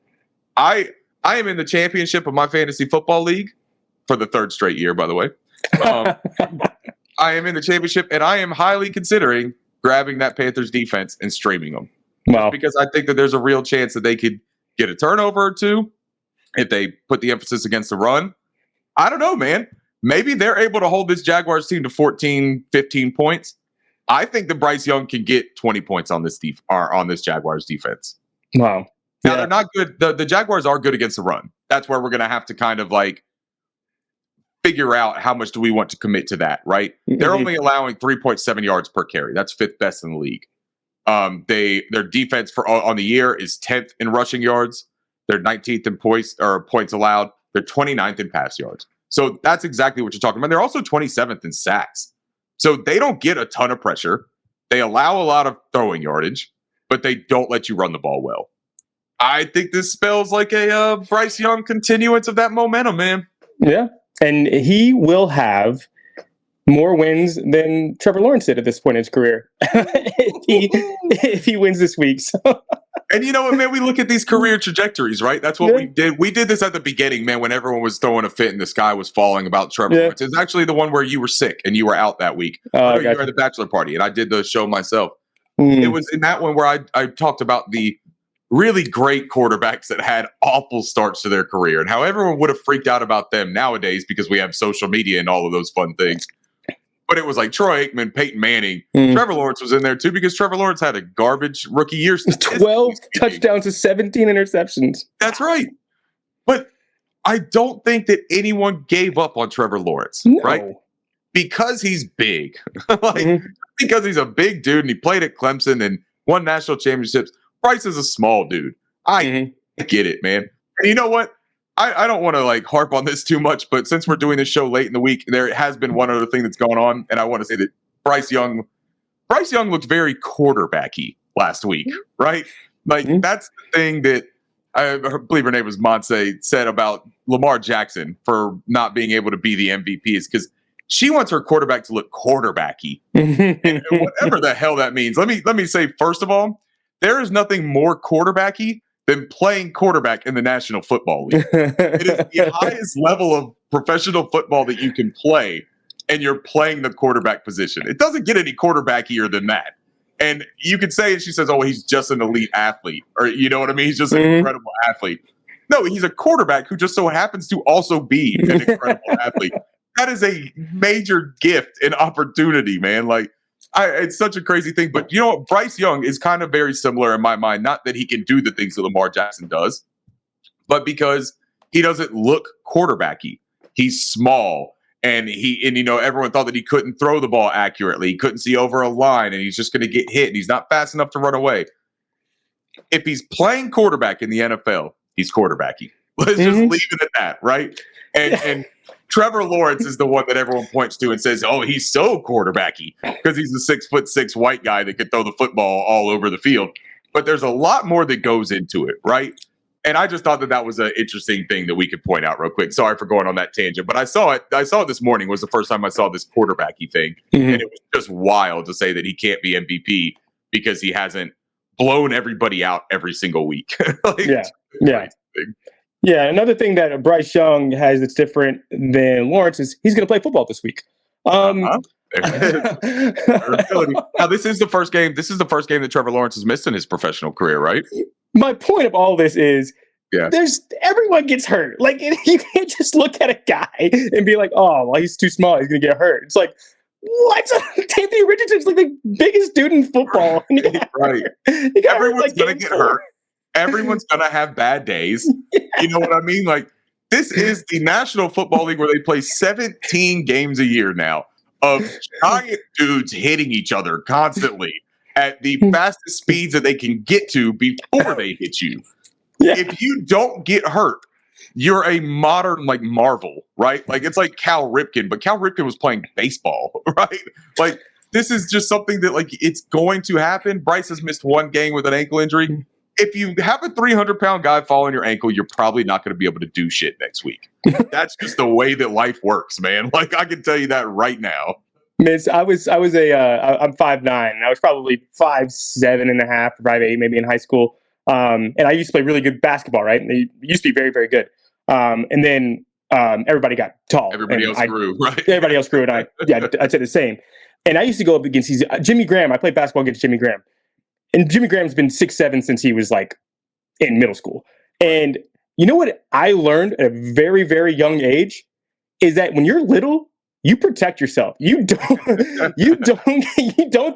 I am in the championship of my fantasy football league for the 3rd straight year, by the way. I am in the championship, and I am highly considering grabbing that Panthers defense and streaming them. Wow. Because I think that there's a real chance that they could get a turnover or 2 if they put the emphasis against the run. I don't know, man. Maybe they're able to hold this Jaguars team to 14, 15 points. I think that Bryce Young can get 20 points on this on this Jaguars defense. Wow. Now, they're not good. The Jaguars are good against the run. That's where we're going to have to kind of figure out how much do we want to commit to that, right? Mm-hmm. They're only allowing 3.7 yards per carry. That's 5th best in the league. Their defense on the year is 10th in rushing yards. They're 19th in points allowed. They're 29th in pass yards. So that's exactly what you're talking about. They're also 27th in sacks. So they don't get a ton of pressure. They allow a lot of throwing yardage, but they don't let you run the ball well. I think this spells like a Bryce Young continuance of that momentum, man. Yeah. And he will have more wins than Trevor Lawrence did at this point in his career if he wins this week. So. And you know what, man? We look at these career trajectories, right? That's what we did. We did this at the beginning, man, when everyone was throwing a fit and the sky was falling about Trevor Lawrence. It's actually the one where you were sick and you were out that week. You were at the bachelor party, and I did the show myself. It was in that one where I talked about the really great quarterbacks that had awful starts to their career and how everyone would have freaked out about them nowadays because we have social media and all of those fun things. But it was like Troy Aikman, Peyton Manning. Trevor Lawrence was in there too because Trevor Lawrence had a garbage rookie year. 12 touchdowns to 17 interceptions. That's right. But I don't think that anyone gave up on Trevor Lawrence, right? Because he's big. Because he's a big dude and he played at Clemson and won national championships. Bryce is a small dude. I get it, man. And you know what? I don't want to harp on this too much, but since we're doing this show late in the week, there has been one other thing that's going on, and I want to say that Bryce Young looked very quarterbacky last week, right? That's the thing that I believe her name was Monse said about Lamar Jackson for not being able to be the MVP is because she wants her quarterback to look quarterbacky, and whatever the hell that means. Let me say first of all, there is nothing more quarterbacky than playing quarterback in the National Football League. It is the highest level of professional football that you can play, and you're playing the quarterback position. It doesn't get any quarterbackier than that. And you could say, she says, oh, he's just an elite athlete. Or you know what I mean? He's just an incredible athlete. No, he's a quarterback who just so happens to also be an incredible athlete. That is a major gift and opportunity, man. Like, it's such a crazy thing. But you know what? Bryce Young is kind of very similar in my mind. Not that he can do the things that Lamar Jackson does, but because he doesn't look quarterbacky. He's small. And everyone thought that he couldn't throw the ball accurately. He couldn't see over a line, and he's just going to get hit, and he's not fast enough to run away. If he's playing quarterback in the NFL, he's quarterbacky. Let's just leave it at that, right? And Trevor Lawrence is the one that everyone points to and says, "Oh, he's so quarterbacky," because he's a 6'6" white guy that could throw the football all over the field. But there's a lot more that goes into it, right? And I just thought that was an interesting thing that we could point out real quick. Sorry for going on that tangent, but I saw it this morning. Was the first time I saw this quarterbacky thing. And it was just wild to say that he can't be MVP because he hasn't blown everybody out every single week. Yeah. Another thing that Bryce Young has that's different than Lawrence is he's going to play football this week. Now, this is the first game. This is the first game that Trevor Lawrence has missed in his professional career, right? My point of all this is, everyone gets hurt. Like, you can't just look at a guy and be like, "Oh, well, he's too small. He's gonna get hurt." It's like, what? Anthony Richardson's like the biggest dude in football. Right. Everyone's gonna get hurt. Everyone's gonna have bad days. You know what I mean? Like, this is the National Football League where they play 17 games a year now of giant dudes hitting each other constantly at the fastest speeds that they can get to before they hit you. Yeah. If you don't get hurt, you're a modern marvel, right? Like, it's like Cal Ripken, but Cal Ripken was playing baseball, right? Like, this is just something that it's going to happen. Bryce has missed one game with an ankle injury. If you have a 300-pound guy fall on your ankle, you're probably not going to be able to do shit next week. That's just the way that life works, man. Like, I can tell you that right now. I'm 5'9", and I was probably 5'7.5", 5'8", maybe in high school. And I used to play really good basketball, right? And they used to be very, very good. And then everybody got tall. Everybody else grew, right? Everybody else grew, and I'd say the same. And I used to go up against Jimmy Graham. I played basketball against Jimmy Graham. And Jimmy Graham's been 6'7" since he was in middle school. And you know what I learned at a very, very young age is that when you're little, you protect yourself. You don't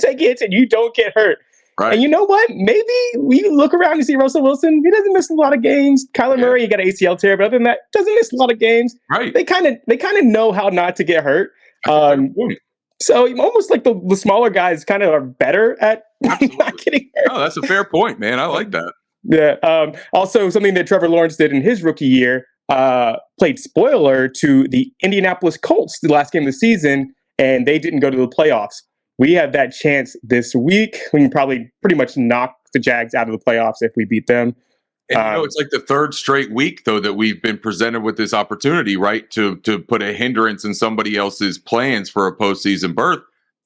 take hits and you don't get hurt. Right. And you know what? Maybe we look around and see Russell Wilson. He doesn't miss a lot of games. Kyler Murray, he got an ACL tear, but other than that, doesn't miss a lot of games. Right. They kind of know how not to get hurt. So almost like the smaller guys kind of are better at not getting hurt. Oh, that's a fair point, man. I like that. Yeah. Also, something that Trevor Lawrence did in his rookie year, played spoiler to the Indianapolis Colts the last game of the season, and they didn't go to the playoffs. We have that chance this week. We can probably pretty much knock the Jags out of the playoffs if we beat them. And it's like the third straight week, though, that we've been presented with this opportunity, right, to put a hindrance in somebody else's plans for a postseason berth.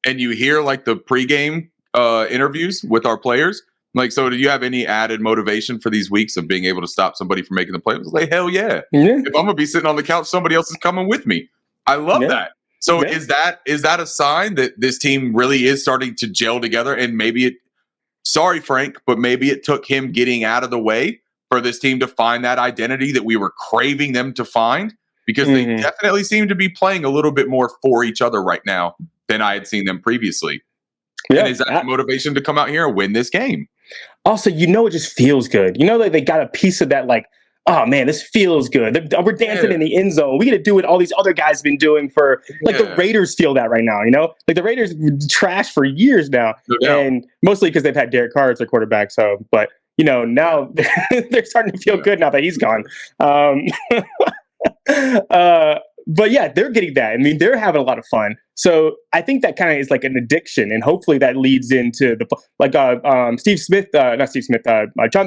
And you hear the pregame interviews with our players. So do you have any added motivation for these weeks of being able to stop somebody from making the playoffs? Like, hell yeah. If I'm going to be sitting on the couch, somebody else is coming with me. I love that. So is that a sign that this team really is starting to gel together? And maybe sorry, Frank, but maybe it took him getting out of the way for this team to find that identity that we were craving them to find, because they definitely seem to be playing a little bit more for each other right now than I had seen them previously. Yeah, and is that motivation to come out here and win this game? Also, it just feels good. They got a piece of that, oh man, this feels good. We're dancing in the end zone. We get to do what all these other guys have been doing for, the Raiders feel that right now, the Raiders trash for years now, and mostly because they've had Derek Carr as their quarterback. So, but now they're starting to feel good now that he's gone. But yeah, they're getting that. I mean, they're having a lot of fun. So I think that kind of is like an addiction, and hopefully that leads into Jonathan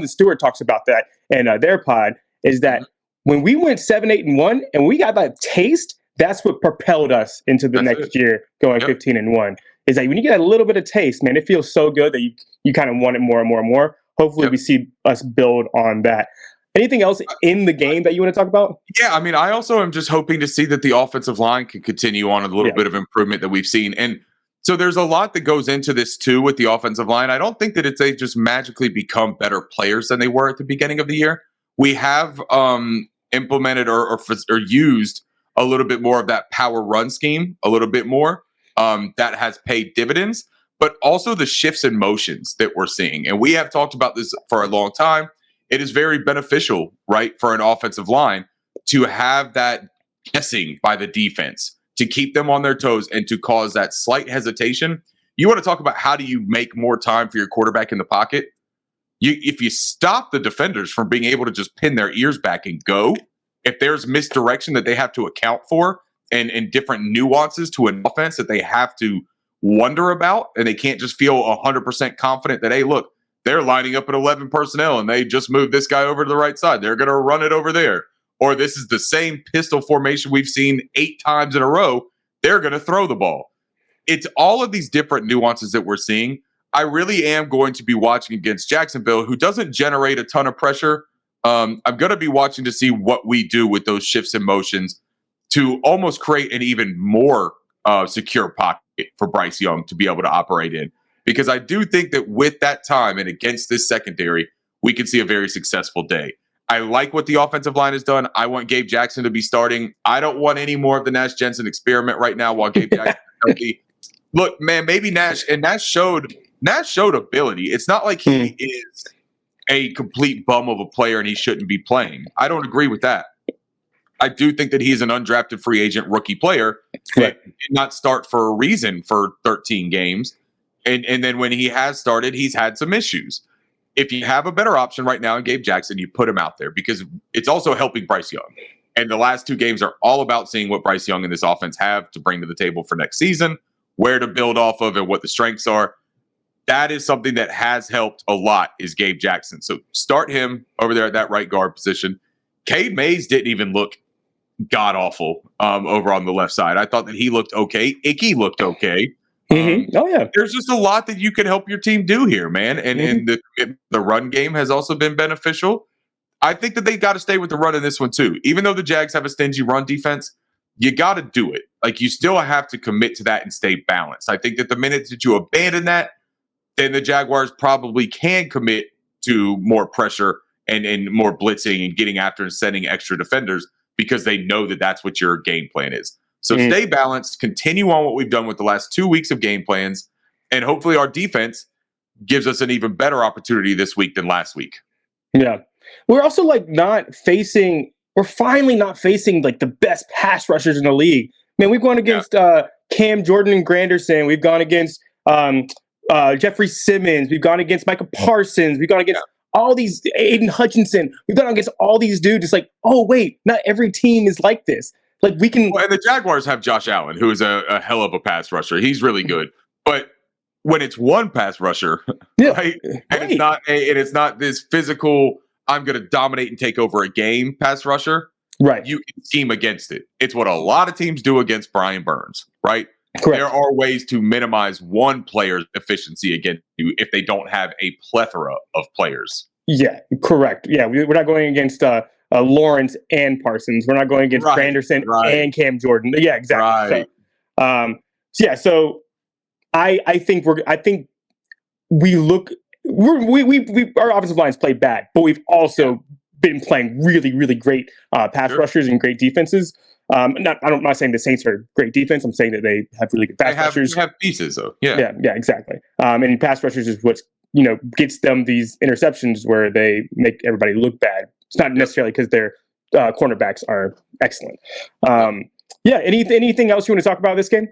Stewart talks about that in their pod. Is that when we went 7-8-1 and we got that taste, that's what propelled us into the next year going 15-1. Is that when you get a little bit of taste, man, it feels so good that you kind of want it more and more and more. Hopefully we see us build on that. Anything else in the game that you want to talk about? Yeah, I mean, I also am just hoping to see that the offensive line can continue on a little bit of improvement that we've seen. And So there's a lot that goes into this too with the offensive line. I don't think that they just magically become better players than they were at the beginning of the year. We have implemented or used a little bit more of that power run scheme, a little bit more that has paid dividends, but also the shifts in motions that we're seeing. And we have talked about this for a long time. It is very beneficial, right, for an offensive line to have that guessing by the defense, to keep them on their toes and to cause that slight hesitation. You want to talk about how do you make more time for your quarterback in the pocket? If you stop the defenders from being able to just pin their ears back and go, if there's misdirection that they have to account for and different nuances to an offense that they have to wonder about, and they can't just feel 100% confident that, hey, look, they're lining up at 11 personnel and they just moved this guy over to the right side. They're going to run it over there. Or this is the same pistol formation we've seen 8 times in a row. They're going to throw the ball. It's all of these different nuances that we're seeing. I really am going to be watching against Jacksonville, who doesn't generate a ton of pressure. I'm going to be watching to see what we do with those shifts in motions to almost create an even more secure pocket for Bryce Young to be able to operate in. Because I do think that with that time and against this secondary, we can see a very successful day. I like what the offensive line has done. I want Gabe Jackson to be starting. I don't want any more of the Nash Jensen experiment right now while Gabe Jackson is healthy. Look, man, maybe Nash showed ability. It's not like he is a complete bum of a player and he shouldn't be playing. I don't agree with that. I do think that he's an undrafted free agent rookie player that did not start for a reason for 13 games. And then when he has started, he's had some issues. If you have a better option right now in Gabe Jackson, you put him out there because it's also helping Bryce Young. And the last 2 games are all about seeing what Bryce Young and this offense have to bring to the table for next season, where to build off of and what the strengths are. That is something that has helped a lot is Gabe Jackson. So start him over there at that right guard position. Cade Mays didn't even look god-awful over on the left side. I thought that he looked okay. Icky looked okay. There's just a lot that you can help your team do here, man. And the run game has also been beneficial. I think that they got to stay with the run in this one too. Even though the Jags have a stingy run defense, you got to do it. Like, you still have to commit to that and stay balanced. I think that the minute that you abandon that, then the Jaguars probably can commit to more pressure and more blitzing and getting after and sending extra defenders because they know that that's what your game plan is. So stay balanced, continue on what we've done with the last 2 weeks of game plans, and hopefully our defense gives us an even better opportunity this week than last week. Yeah. We're also we're finally not facing like the best pass rushers in the league. Man, we've gone against Cam Jordan and Granderson. We've gone against Jeffrey Simmons. We've gone against Micah Parsons. We've gone against all these, Aiden Hutchinson. We've gone against all these dudes. It's like, oh, wait, not every team is like this. Like, we can. Well, and the Jaguars have Josh Allen, who is a hell of a pass rusher. He's really good. But when it's one pass rusher, right? And it's not this physical, I'm going to dominate and take over a game pass rusher. Right. You can scheme against it. It's what a lot of teams do against Brian Burns, right? Correct. There are ways to minimize one player's efficiency against you if they don't have a plethora of players. Yeah, correct. Yeah, we're not going against Lawrence and Parsons. We're not going against Granderson and Cam Jordan. Yeah, exactly. Right. So I think our offensive lines play bad, but we've also been playing really, really great pass rushers and great defenses. I'm not saying the Saints are great defense. I'm saying that they have really good pass rushers. They have pieces, though. Yeah, exactly. And pass rushers is what gets them these interceptions where they make everybody look bad. It's not necessarily because their cornerbacks are excellent. Anything else you want to talk about this game?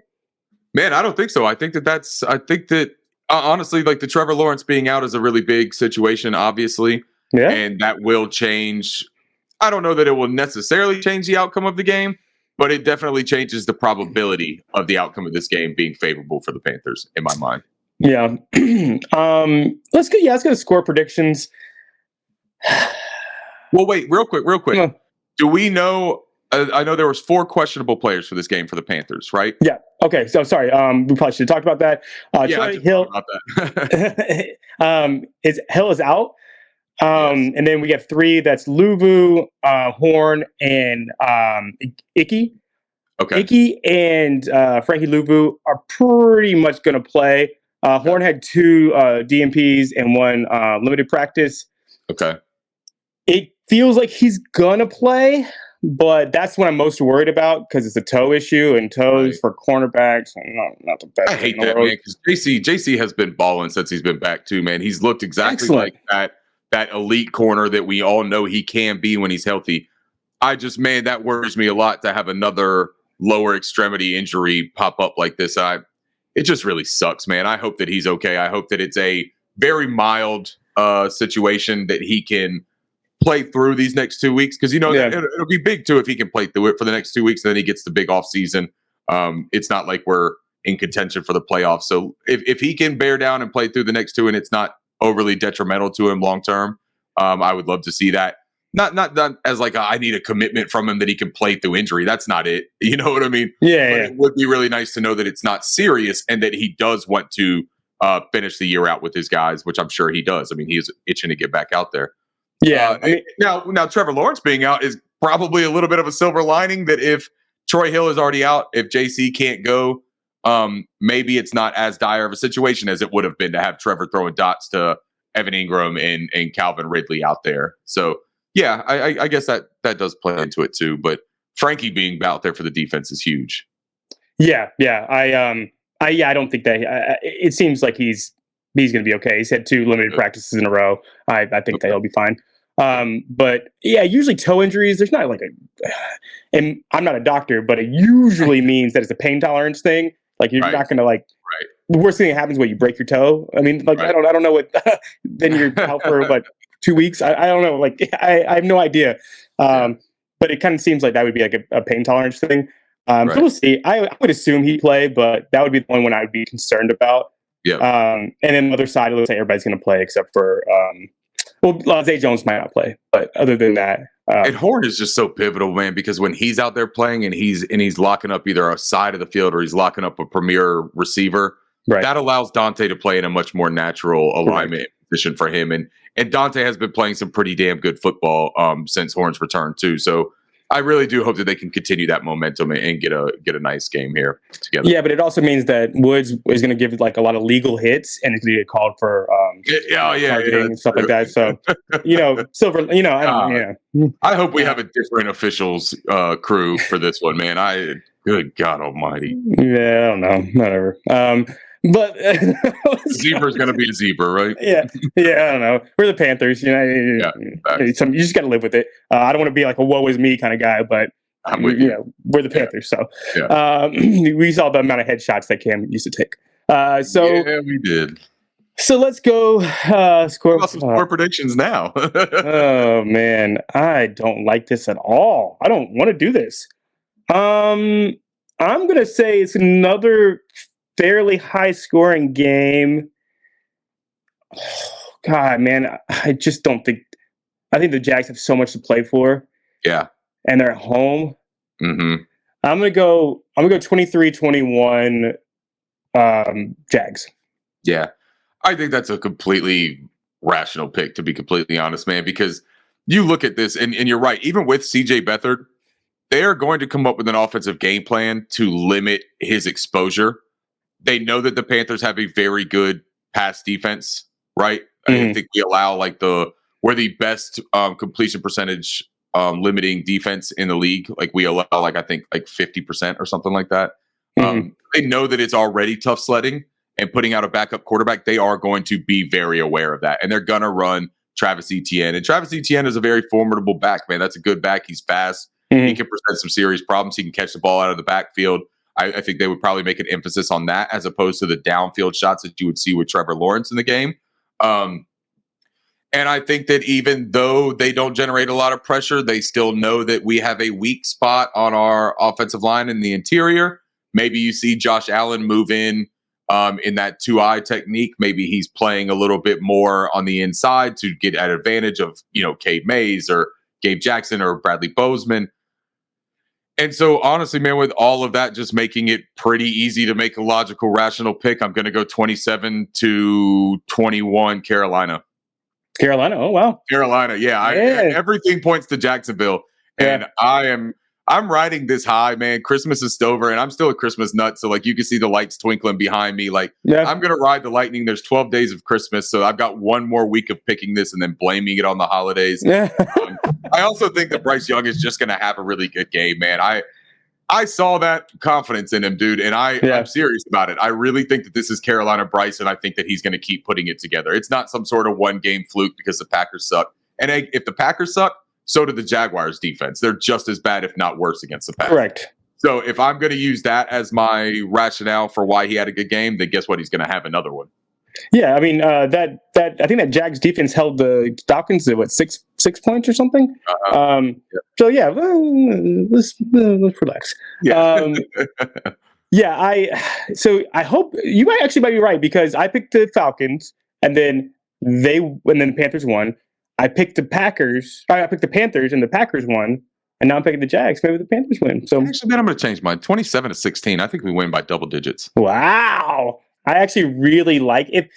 Man, I don't think so. I think that honestly, like, the Trevor Lawrence being out is a really big situation, obviously. Yeah. And that will change. I don't know that it will necessarily change the outcome of the game, but it definitely changes the probability of the outcome of this game being favorable for the Panthers, in my mind. Yeah. Let's go to score predictions. Well, wait, real quick. Do we know? I know there was 4 questionable players for this game for the Panthers, right? Yeah. Okay. So sorry. We probably should have talked about that. Hill. About that. Hill is out. And then we have 3. That's Luvu, Horn, and Icky. Okay. Icky and Frankie Luvu are pretty much going to play. Horn had 2 DMPs and 1 limited practice. Okay. It feels like he's going to play, but that's what I'm most worried about because it's a toe issue, and toes for cornerbacks are not the best I thing hate in the that, world. man, because JC has been balling since he's been back too, man. He's looked exactly Excellent. like that elite corner that we all know he can be when he's healthy. Man, that worries me a lot to have another lower extremity injury pop up like this. It just really sucks, man. I hope that he's okay. I hope that it's a very mild situation that he can play through these next 2 weeks, because it'll be big too if he can play through it for the next 2 weeks, and then he gets the big off season. It's not like we're in contention for the playoffs. So if he can bear down and play through the next 2 and it's not overly detrimental to him long term, I would love to see that. Not as like I need a commitment from him that he can play through injury. That's not it. You know what I mean? Yeah, But it would be really nice to know that it's not serious and that he does want to finish the year out with his guys, which I'm sure he does. I mean, he is itching to get back out there. Yeah. Now Trevor Lawrence being out is probably a little bit of a silver lining, that if Troy Hill is already out, if JC can't go, maybe it's not as dire of a situation as it would have been to have Trevor throwing dots to Evan Ingram and Calvin Ridley out there. So yeah, I guess that does play into it too. But Frankie being out there for the defense is huge. Yeah. I don't think that it seems like he's going to be okay. He's had 2 limited practices in a row. I think that he'll be fine. But yeah, usually toe injuries, there's not like and I'm not a doctor, but it usually means that it's a pain tolerance thing. Like you're not going to the worst thing that happens when you break your toe. I mean, I don't know what, then you're out for 2 weeks. I don't know. I have no idea. But it kind of seems like that would be like a pain tolerance thing. So we'll see. I would assume he'd play, but that would be the only one I would be concerned about. Yeah. And then the other side, it looks like everybody's going to play except for, Zay Jones might not play, but other than that, and Horn is just so pivotal, man, because when he's out there playing and he's locking up either a side of the field or he's locking up a premier receiver, that allows Dante to play in a much more natural alignment position for him. And Dante has been playing some pretty damn good football since Horn's return too. So I really do hope that they can continue that momentum and get a nice game here together. Yeah, but it also means that Woods is going to give a lot of legal hits, and it's going to get called for targeting and stuff like that. So Silver, I hope we have a different officials crew for this one, man. Good God Almighty. Yeah, I don't know, whatever. But Zebra's going to be a zebra, right? Yeah, I don't know. We're the Panthers, you just got to live with it. I don't want to be like a woe is me kind of guy, but we're the Panthers, so we saw the amount of headshots that Cam used to take. Yeah, we did. So let's go score predictions now. Oh man, I don't like this at all. I don't want to do this. I'm gonna say it's another fairly high scoring game. Oh, God, man, I just don't think. I think the Jags have so much to play for. Yeah, and they're at home. Mm-hmm. I'm gonna go 23-21 Jags. Yeah, I think that's a completely rational pick, to be completely honest, man, because you look at this and you're right. Even with CJ Beathard, they are going to come up with an offensive game plan to limit his exposure. They know that the Panthers have a very good pass defense, right? I think we allow we're the best completion percentage limiting defense in the league. Like we allow I think 50% or something like that. They know that it's already tough sledding, and putting out a backup quarterback, they are going to be very aware of that. And they're going to run Travis Etienne. And Travis Etienne is a very formidable back, man. That's a good back. He's fast. He can present some serious problems. He can catch the ball out of the backfield. I think they would probably make an emphasis on that as opposed to the downfield shots that you would see with Trevor Lawrence in the game. And I think that even though they don't generate a lot of pressure, they still know that we have a weak spot on our offensive line in the interior. Maybe you see Josh Allen move in that 2-eye technique. Maybe he's playing a little bit more on the inside to get an advantage of, Cade Mays or Gabe Jackson or Bradley Bozeman. And so, honestly, man, with all of that just making it pretty easy to make a logical, rational pick, I'm going to go 27-21 Carolina. Carolina, oh, wow. Carolina, yeah. Everything points to Jacksonville. And I I'm riding this high, man. Christmas is over, and I'm still a Christmas nut. So like you can see the lights twinkling behind me. Like I'm gonna ride the lightning. There's 12 days of Christmas, so I've got one more week of picking this and then blaming it on the holidays. I also think that Bryce Young is just gonna have a really good game, man. I saw that confidence in him, dude, and I'm serious about it. I really think that this is Carolina Bryce, and I think that he's going to keep putting it together. It's not some sort of one-game fluke because the Packers suck. And if the Packers suck, so do the Jaguars defense. They're just as bad, if not worse, against the Packers. Correct. So if I'm going to use that as my rationale for why he had a good game, then guess what? He's going to have another one. Yeah, I mean that I think that Jags defense held the Falcons to what 6 points or something. So yeah, let's relax. Yeah. I hope you might be right because I picked the Falcons and then the Panthers won. I picked the Panthers and the Packers won, and now I'm picking the Jags. Maybe the Panthers win. So actually, then I'm going to change mine. 27-16. I think we win by double digits. Wow. I actually really like it.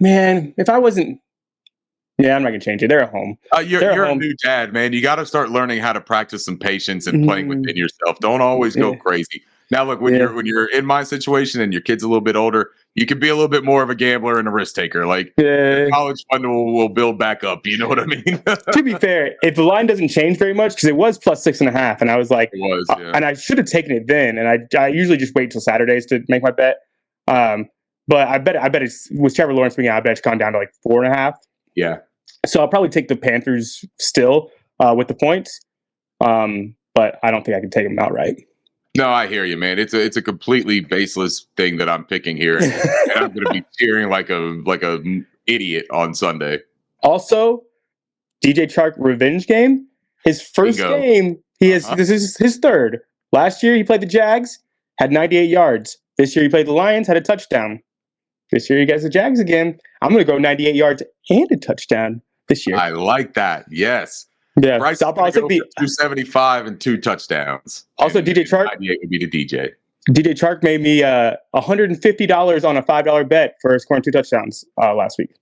Man, if I wasn't... Yeah, I'm not going to change it. They're at home. You're a new dad, man. You got to start learning how to practice some patience and playing within yourself. Don't always go crazy. Now, look, when you're in my situation and your kid's a little bit older, you can be a little bit more of a gambler and a risk taker. Like, college fund will build back up. You know what I mean? To be fair, if the line doesn't change very much, because it was plus 6.5, and I was like... and I should have taken it then, and I usually just wait till Saturdays to make my bet. But I bet it's with Trevor Lawrence being out. I bet it's gone down to like 4.5. Yeah. So I'll probably take the Panthers still with the points, but I don't think I can take them outright. No, I hear you, man. It's a completely baseless thing that I'm picking here, and I'm going to be cheering like a idiot on Sunday. Also, DJ Chark revenge game. His first game. This is his third. Last year he played the Jags, had 98 yards. This year he played the Lions, had a touchdown. This year he gets the Jags again. I'm going to go 98 yards and a touchdown this year. I like that. Yes. Yeah. Bryce, so I'll probably take 275 and 2 touchdowns. Also, DJ Chark. 98 would be the DJ. DJ Chark made me $150 on a $5 bet for scoring 2 touchdowns last week.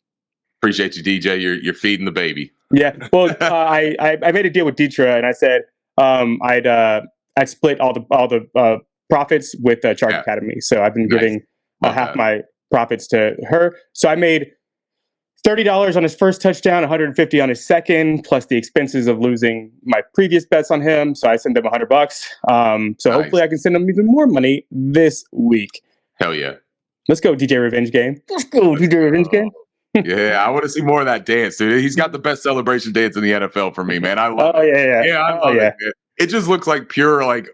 Appreciate you, DJ. You're feeding the baby. Yeah. Well, I made a deal with Deetra, and I said I'd split all the profits with Chark Academy. So I've been giving half my profits to her. So I made $30 on his first touchdown, $150 on his second, plus the expenses of losing my previous bets on him. So I sent them $100. So hopefully I can send them even more money this week. Hell yeah. Let's go, DJ Revenge Game. Let's go, DJ Revenge Game. Yeah, I want to see more of that dance, dude. He's got the best celebration dance in the NFL for me, man. I love it. Yeah, I love it. Man. It just looks like pure, like,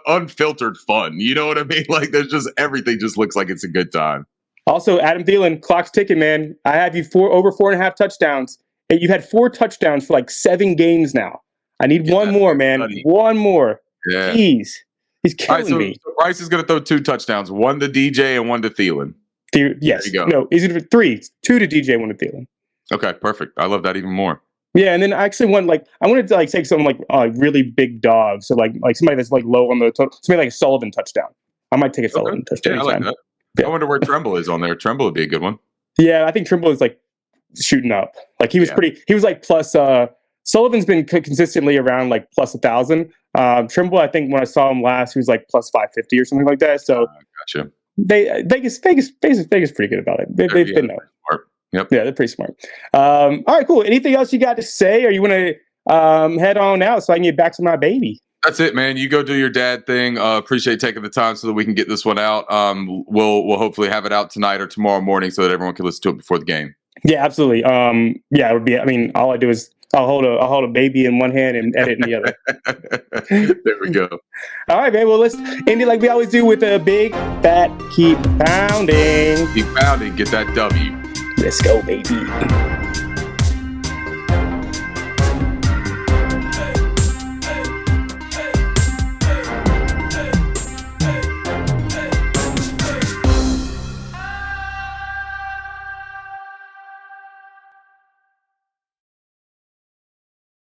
unfiltered fun. You know what I mean? Like, there's just everything just looks like it's a good time. Also, Adam Thielen, clock's ticking, man. I have you over 4.5 touchdowns. You've had 4 touchdowns for like 7 games now. I need one more, man. Funny. One more. Yeah. Jeez. He's killing me. So Bryce is going to throw 2 touchdowns, 1 to DJ and 1 to Thielen. Yes. There you go. No, he's going to 3. 2 to DJ, 1 to Thielen. Okay, perfect. I love that even more. Yeah, and then I actually I wanted to like take some like really big dog. So like somebody that's like low on the total, somebody like a Sullivan touchdown. I might take a Sullivan touchdown. Yeah, I like that. Yeah. I wonder where Tremble is on there. Tremble would be a good one. Yeah, I think Tremble is like shooting up. Like he was he was like plus Sullivan's been consistently around like plus 1,000. Tremble, I think when I saw him last, he was like plus 550 or something like that. So gotcha. Vegas pretty good about it. They know. Smart. Yep. Yeah, they're pretty smart. All right, cool. Anything else you got to say, or you want to head on out so I can get back to my baby? That's it, man. You go do your dad thing. Appreciate taking the time so that we can get this one out. We'll hopefully have it out tonight or tomorrow morning so that everyone can listen to it before the game. Yeah, absolutely. Yeah, it would be. I mean, all I do is I'll hold a baby in one hand and edit in the other. There we go. All right, man. Well, let's end it like we always do with a big fat keep pounding. Keep pounding. Get that W. Let's go, baby.